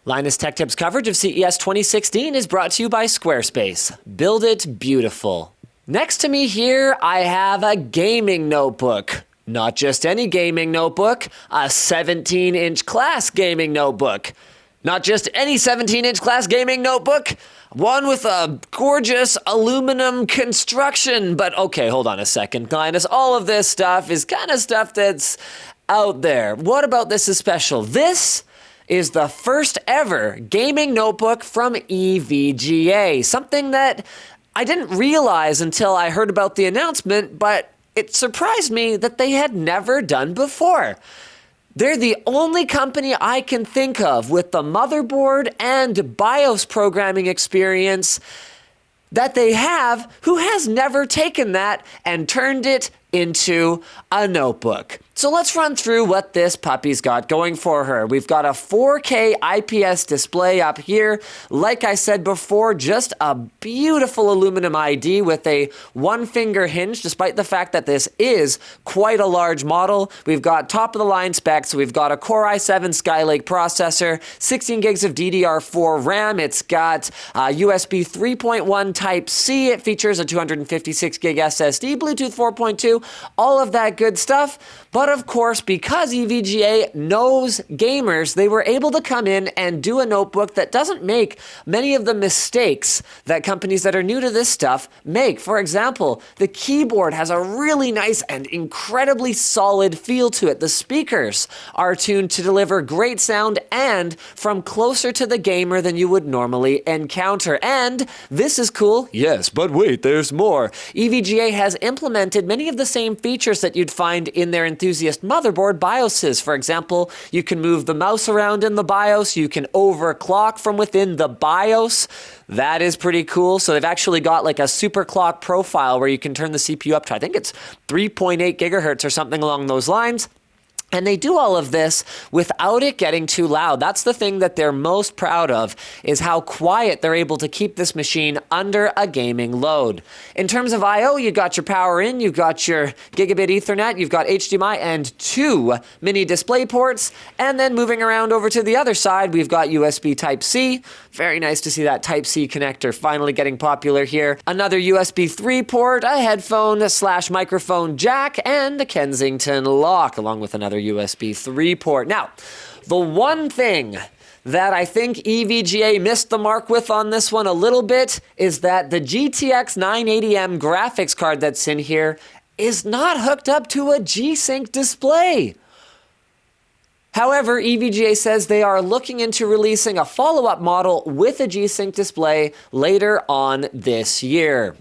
Linus Tech Tips coverage of CES 2016 is brought to you by Squarespace. Build it beautiful. Next to me here, I have a gaming notebook. Not just any gaming notebook, a 17-inch class gaming notebook. Not just any 17-inch class gaming notebook, one with a gorgeous aluminum construction. But okay, hold on a second, Linus. All of this stuff is kind of stuff that's out there. What about this is special? This is the first ever gaming notebook from EVGA, something that I didn't realize until I heard about the announcement, but it surprised me that they had never done before. They're the only company I can think of with the motherboard and BIOS programming experience that they have who has never taken that and turned it into a notebook. So let's run through what this puppy's got going for her. We've got a 4K IPS display up here. Like I said before, just a beautiful aluminum ID with a one-finger hinge, despite the fact that this is quite a large model. We've got top-of-the-line specs. We've got a Core i7 Skylake processor, 16 gigs of DDR4 RAM. It's got USB 3.1 Type-C. It features a 256 gig SSD, Bluetooth 4.2, all of that good stuff. But of course, because EVGA knows gamers, they were able to come in and do a notebook that doesn't make many of the mistakes that companies that are new to this stuff make. For example, the keyboard has a really nice and incredibly solid feel to it. The speakers are tuned to deliver great sound and from closer to the gamer than you would normally encounter. And this is cool. Yes, but wait, there's more. EVGA has implemented many of the same features that you'd find in their enthusiast motherboard BIOSes. For example, you can move the mouse around in the BIOS, you can overclock from within the BIOS. That is pretty cool. So they've actually got like a super clock profile where you can turn the CPU up to, I think it's 3.8 gigahertz or something along those lines. And they do all of this without it getting too loud. That's the thing that they're most proud of, is how quiet they're able to keep this machine under a gaming load. In terms of I/O, you've got your power in, you've got your gigabit Ethernet, you've got HDMI and 2 mini display ports. And then moving around over to the other side, we've got USB Type-C. Very nice to see that Type-C connector finally getting popular here. Another USB 3 port, a headphone/microphone jack, and a Kensington lock, along with another USB 3 port. Now, the one thing that I think EVGA missed the mark with on this one a little bit is that the GTX 980M graphics card that's in here is not hooked up to a GSync display. However, EVGA says they are looking into releasing a follow-up model with a G-Sync display later on this year.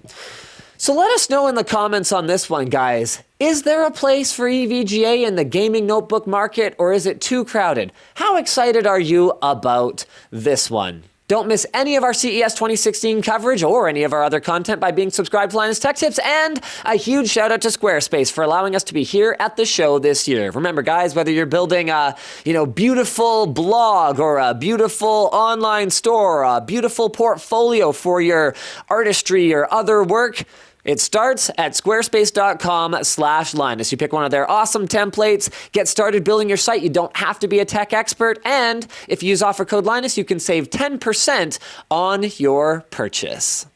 So let us know in the comments on this one, guys. Is there a place for EVGA in the gaming notebook market, or is it too crowded? How excited are you about this one? Don't miss any of our CES 2016 coverage or any of our other content by being subscribed to Linus Tech Tips, and a huge shout out to Squarespace for allowing us to be here at the show this year. Remember, guys, whether you're building a beautiful blog or a beautiful online store, a beautiful portfolio for your artistry or other work, it starts at squarespace.com/Linus. You pick one of their awesome templates, get started building your site. You don't have to be a tech expert. And if you use offer code Linus, you can save 10% on your purchase.